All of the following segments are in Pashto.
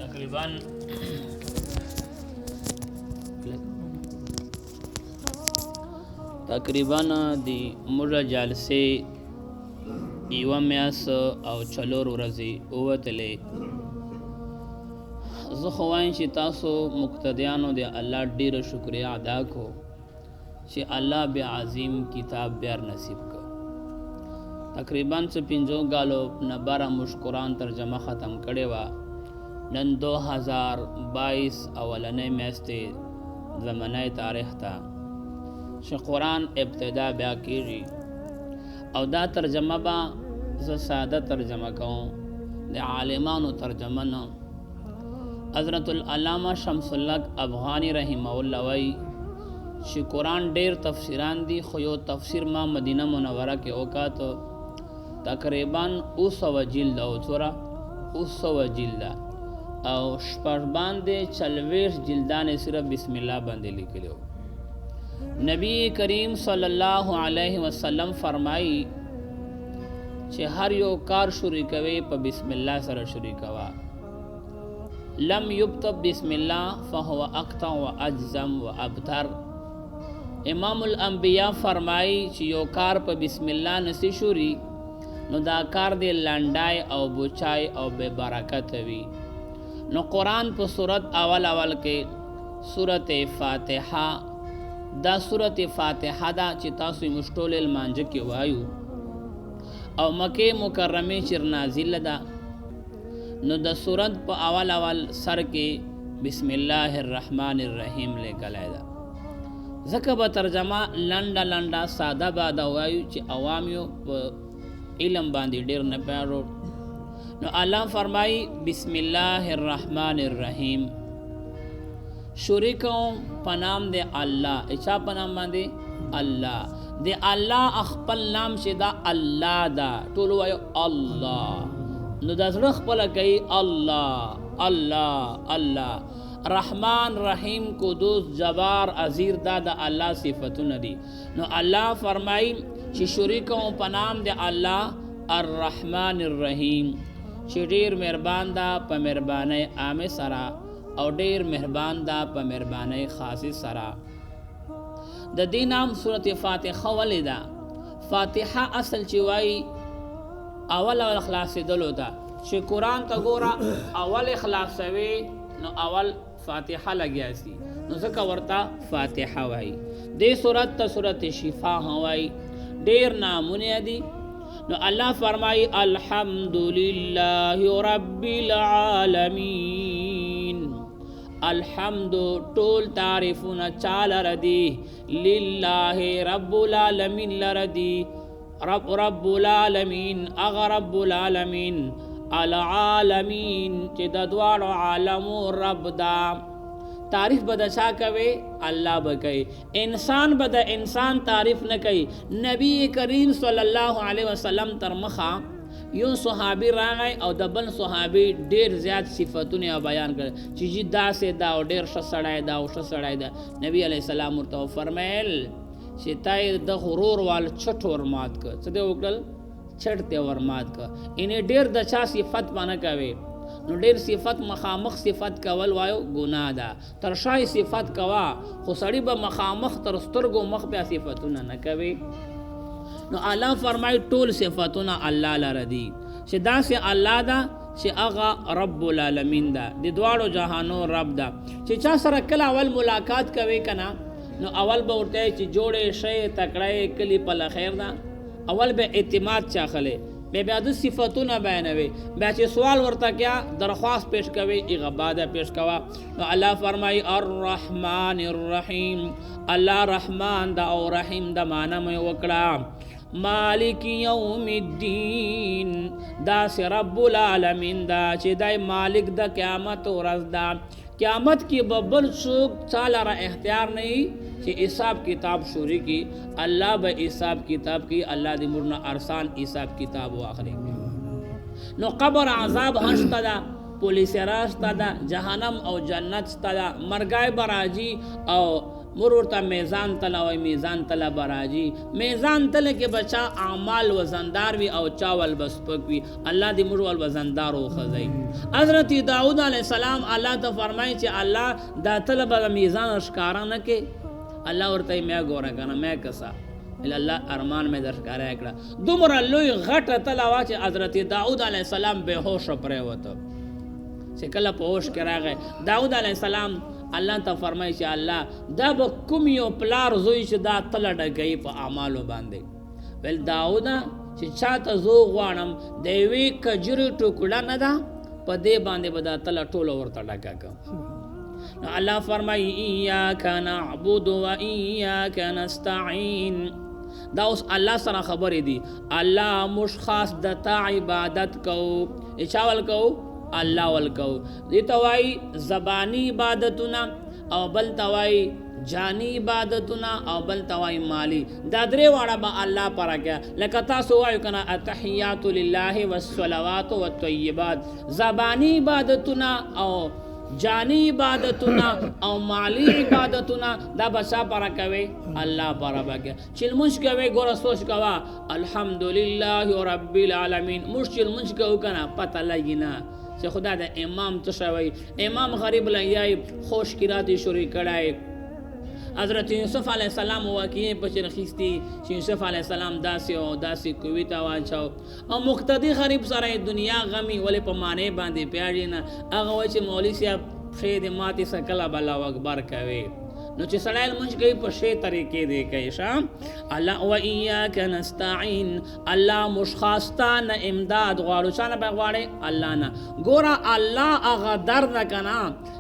تقریبا دی موږ جلسې یوه میاشت او 4 ورځې ووتلې. زه خو وایم چې تاسو مقتدیانو د الله ډېره شکریه ادا کو چې الله بیا عظیم کتاب بیا نصیب کړ. تقریبا 5 کالو نه باره موږ قرآن ترجمه ختم کړې وه. نن 2022 اولنۍ میاشتې زمنی تاریخ ته چې قرآن ابتدا بیا کېږي او دا ترجمه به زه ساده ترجمه کوم، د عالمانو ترجمه نه. حضرت العلامه شمس الحق افغانی رحمه الله وایي چې قرآن ډېر تفسیران دي، خو یو تفسیر ما مدینه منوره کې وکاته. تقریبا 200 جلد او څوره 200 جلد او شپږ باندې 40 جلدانې صرف بسم الله باندې لیکلي وو. نبی کریم صلی الله علیه وسلم فرمایي چې هر یو کار شروع کوي په بسم الله سره شروع کوه. لم یبتب بسم الله فهو اقطع و اجزم و ابتر. امام الانبیاء فرمایي چې یو کار په بسم الله نسی شروع نو دا کار دی لنډای او بوچای او بے برکت وي. نو قرآن په صورت اول کې صورت فاتحه، دا صورت فاتحه دا چې تاسو مشټول المانجه کې وایو او مکه مکرمه چې نازله ده. نو د صورت په اول سر کې بسم الله الرحمن الرحیم لیکلی ده. ځکه به ترجمه لنډه ساده باده وایو چې عوامیو په علم باندې ډیر نه پیارو. نو الله فرمایي بسم الله الرحمن الرحیم، شروع کوم په نام د الله. اچھا په نام باندې الله د الله خپل نام چې دا الله دا ټول وایو الله. نو دا زړه خپل کوي الله الله الله. رحمان رحیم قدوس جبار عزیر دا د الله صفتونه دي. نو الله فرمایي چې شروع کوم په نام د الله الرحمن الرحیم چې ډیر مهربان دا په مهربانۍ عامه سره او ډیر مهربان دا په مهربانۍ خاصه سره. د دې نام سورۃ فاتحه ولې ده؟ فاتحه اصل چې وایي اول خلاصېدلو ده. چې قرآن ته ګوره اول خلاصوي نو اول فاتحه لګیا سي، نو ځکه ورته فاتحه وایي. دې سورت ته سورۃ شفا هم وایي. ډیر نامونه دي. نو الله فرمایي الحمدلله رب العالمین. الحمد ټول تعریفونه چاله ردی، لله رب العالمین لردی. رب العالمین اغه رب العالمین العالمین چې د دواړو عالمو رب دا. تعریف به د چا کوي؟ الله به کوي. انسان به د انسان تعریف نه کوي. نبی کریم صلی الله علیه وسلم تر مخه یو صحابي راغی او د بل صحابي ډیر زیات صفاتونه بیان کړ چې جی داسې دا او ډیر ښه سړی دا او ښه سړی دا. نبی علیه السلام ورته فرمایل چې تای د غرور وال چټ ورمات کړ. څه دی وکړل؟ چټ دی ورمات کړ. انې ډیر د چا صفت باندې کوي. نو ډیر صفت مخامخ صفت کول وایو ګناه ده. تر شای صفت کوا خو سړی به مخامخ تر سترګو مخ بیا صفتونه نه کوي. نو الله فرمای ټول صفتونه الله لره دي چې داسې الله ده چې هغه رب العالمین ده، د دواړو جهانو رب ده. چې چا سره کله اول ملاقات کوي کنه نو اول به ورته چې جوړې شی تکړه کلی په خیر ده. اول به اعتماد چاخله بیا د صفاتونه بیانوي. بیا چې سوال ورته کیا درخواست پیش کوي اغباده پیش کوا. نو الله فرمای الرحمن الرحیم. الله رحمان دا او رحیم دا معنا مې وکړه. مالک یوم الدین دا سی رب العالمین دا چې دای مالک د قیامت ورځ دا. قیامت کې به بل څوک چاله را اختیار نه چې حساب کتاب شروع کی. الله به حساب کتاب کی. الله دې مرنا ارسان حساب کتاب واخلي. نو قبر عذاب هشته ده، پولیس راشته ده، جهنم او جنت شته ده، مرګای براجي او مور ورته میزان تله وای میزان تله به راځي میزان تله کې به چا اعمال وزندار وي او چا ول به سپک وي الله دې موږ ول وزندار وښځئ حضرت داود علیه السلام الله ته فرمایي چې الله دا تله به میزان ښکاره نه کې الله ورته مې ګوره که نه مې کسه الله ارمان مې در ښکاره کړه دومره لوی غټه تله وه چې حضرت داود علیه السلام بې هوشه پرېوته چې کله په هوش کې راغی داود علیه السلام الله ته فرمایي چې الله دا به کوم یو پلار زوی چې دا تله ډکوي په اعمالو باندې ویل داوده چې چاته زه غواړم د یوې کجورې ټوکړه نه ده په دې باندې به دا تله ټوله ورته ډکه کړم نو الله فرمایي ایاک نعبد و ایاک نستعین دا اوس الله سره خبرې دي الله موږ خاص د تا عبادت کوو چا ول کوو الله ول کوو دې ته وایي زبانی عبادتونه او بل ته وایي جانی عبادتونه او بل ته وایي مالی دا درې واړه به الله پره کړه لکه تاسو وایو که نه التحیات لله والصلوات والطیبات زبانی عبادتونه او جانی عبادتونه او مالی عبادتونه دا به چا پره کوي الله پره به کوي چې لمونځ کوئ ګوره سوچ کوه الحمدلله رب العالمین موږ چې لمونځ کوو که نه پته لګي نه چې خدا د امام څه شوی امام غریب لګیای خوش قراتې شروع کړی حضرت یوسف علیه السلام واقعي په چر خستی چې یوسف علیه السلام داسې او داسې کوي ته واچاو او مقتدی غریب سره دنیا غمی ولې په معنی باندې پیاړي نه هغه وایي چې مولوي صاحب پښې دې ماتې څه کله به الله اکبر کوي نو چې سړی لمونځ کوي په ښې طریقې دی کوي ښه الله و ایاک نستعین الله موږ خاص تا نه امداد غواړو چا نه به غواړې الله نه ګوره الله هغه در ده که نه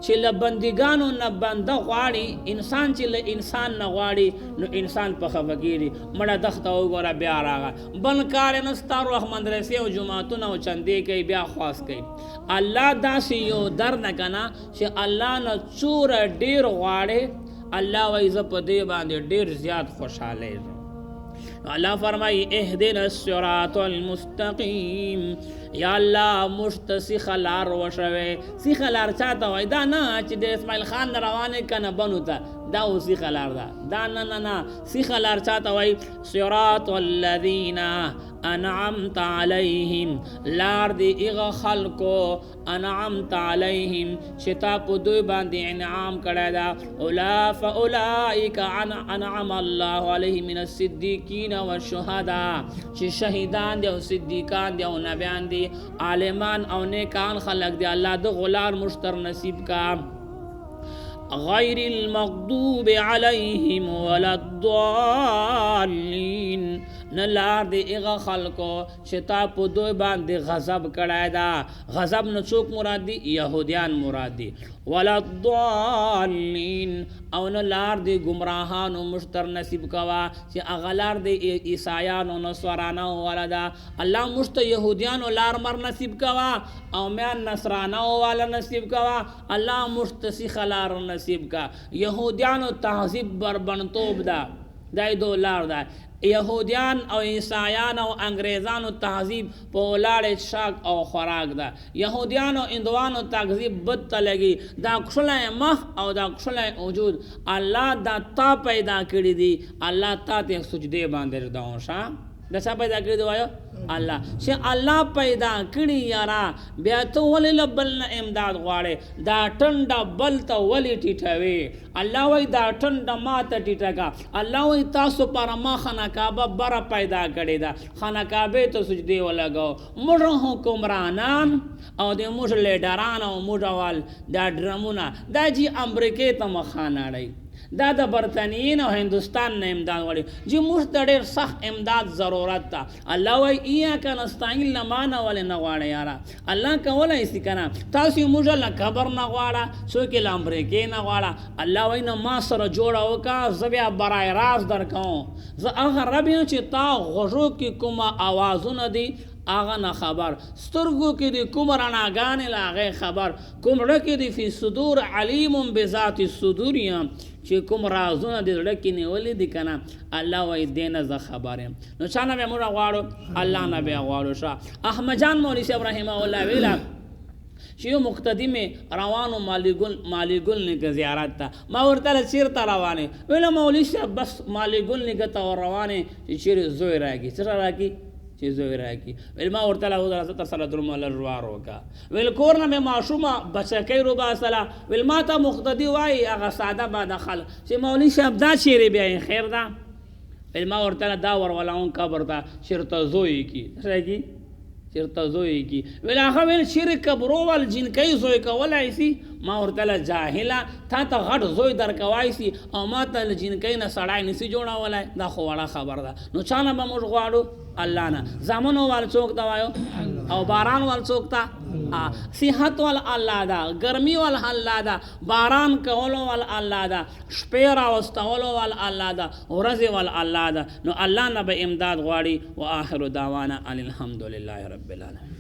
چې له بندګانو نه بنده غواړي انسان چې له انسان نه غواړي نو انسان په خفه کېږي مړه دښته وګوره بیا راغه بل کار یې نسته روح مدرسې او جوماتونه او چندې کوي بیا خواست کوي الله داسې یو در نه که نه چې الله نه څوره ډېر غواړي الله وایي زه په دې باندې ډېر زیات خوشحاله یم الله فرمایي اهدنا الصراط المستقیم یا الله موږ ته سیخه لار وښوې سیخه لار چا ته وایي دا نه چې د اسماعیل خان نه روانې که نه بنو ته دا اوس سیخه لار ده دا نه سیخه لار چا ته وایي صراط الذین انعمت علیهم لار دی اغا خلقو انعمت علیهم چې تا په دوی باندې انعام کړی دا فاولئک انعم الله علیهم من الصدیقین والشهداء چې شهیدان دی او صدیقان دی او نبیان دی عالمان او نیکان خلق دی الله د غلار مشتر نصیب کا غیر المغضوب علیهم ولا الضالین نه لار دی اغا خلقو چې تا په دوی باندې غضب کړی دا غضب نه څوک مراد دی یهودیان مراد دی ولا الضالین او نه لار دی گمراهانو مشتر نصیب کوا چې هغه لار دی عیسایانو نصرانو والا دا الله مشت یهودیانو لار مر نصیب کوا او میان نصرانو والا نصیب کوا الله مشت سیخ لار نصیب کا یهودیانو تهذیب بربنتوب دا دای دو لار دا یهودیان او عیسایان او انګریزانو تهذیب په ولاړې شاک او خوراک ده یهودیان او هندوانو تهذیب بد ته لګي دا کښلی مخ او دا کښلی وجود الله دا تا پیدا کړي دي الله تا ته سجدې باندې رداوشه دا چا پیدا کړي دی وایو الله چې الله پیدا کړي یاره بیا ته ولې له بل نه امداد غواړې دا ټنډه بل ته ولې ټیټوې الله وایي دا ټنډه ما ته ټیټه کا الله وایي تاسو پر ما خانه کعبه بره پیدا کړې ده خانه کعبې ته سجدې ولګو موږ حکمرانان او د موږ لیډران او موږ وال دا ډرمونه دا جی امریکې ته مخه نړئ دا د برطانیین او هندوستان نه امداد غواړي چې موږ ته ډېر سخت امداد ضرورت ده الله وایي ایاک نستعین نه ما نه ولې نه غواړې یاره الله کولی شي که نه تاسو موږ له قبر نه غواړه څوک یې له امریکې نه غواړه الله وایي نه ما سره جوړه وکړه زه بیا برای راست در کوم زه هغه رب یم چې تا غوږو کې کومه اوازونه دي هغه نه خبر سترګو کې د کوم رڼاګانې له هغې خبر کوم زړه کې د فی صدور علیم بذات الصدور یم چې کوم رازونه د زړه کې نیولي دي که نه الله وایي دې نه زه خبر یم نو چا نه بیا موږ غواړو الله نه بیا غواړو ښه احمد جان مولوي صاحب رحمه الله ویله چې یو مقتدي مې روانو مالی ګل نیکه زیارت ته. ما ورته ویل چېرته روانې؟ ویله مولوي صاحب بس مالی ګل نیکه ته روانې چې چیرې زوی راکړي. څه راکړي؟ چې زوی راکړي. ویل ما ورته ویل زه تر سره درومه لږ جوار وکړه. ویل کور نه مې ماشومه بچکۍ روباسله. ویل ما ته مقتدي وایي هغه ساده باده خلک چې مولوي صاحب دا چیرې بیایي خیر ده؟ ویل ما ورته دا ورولون قبر ته چېرته زوی کي. څه کي؟ چېرته زوی کي. ویل هغه ویل چیرې قبرو ول جنکۍ زوی کولی سي؟ ما ورته ویل جاهله تا ته غټ زوی درکوای سي او ما ته له جنکۍ نه سړی نسي جوړولی. دا خو وړه خبر ده. نو چا نه به موږ غواړو؟ الله نه. زامنو وال څوک ته وایو او باران وال څوک ته؟ صحت وال الله ده، ګرمي وال الله ده، باران کولو وال الله ده، شپې راوستولو وال الله ده، ورځې وال الله ده. نو الله نه به امداد غواړي. و آخر دعوانا ان الحمد لله رب العالمین.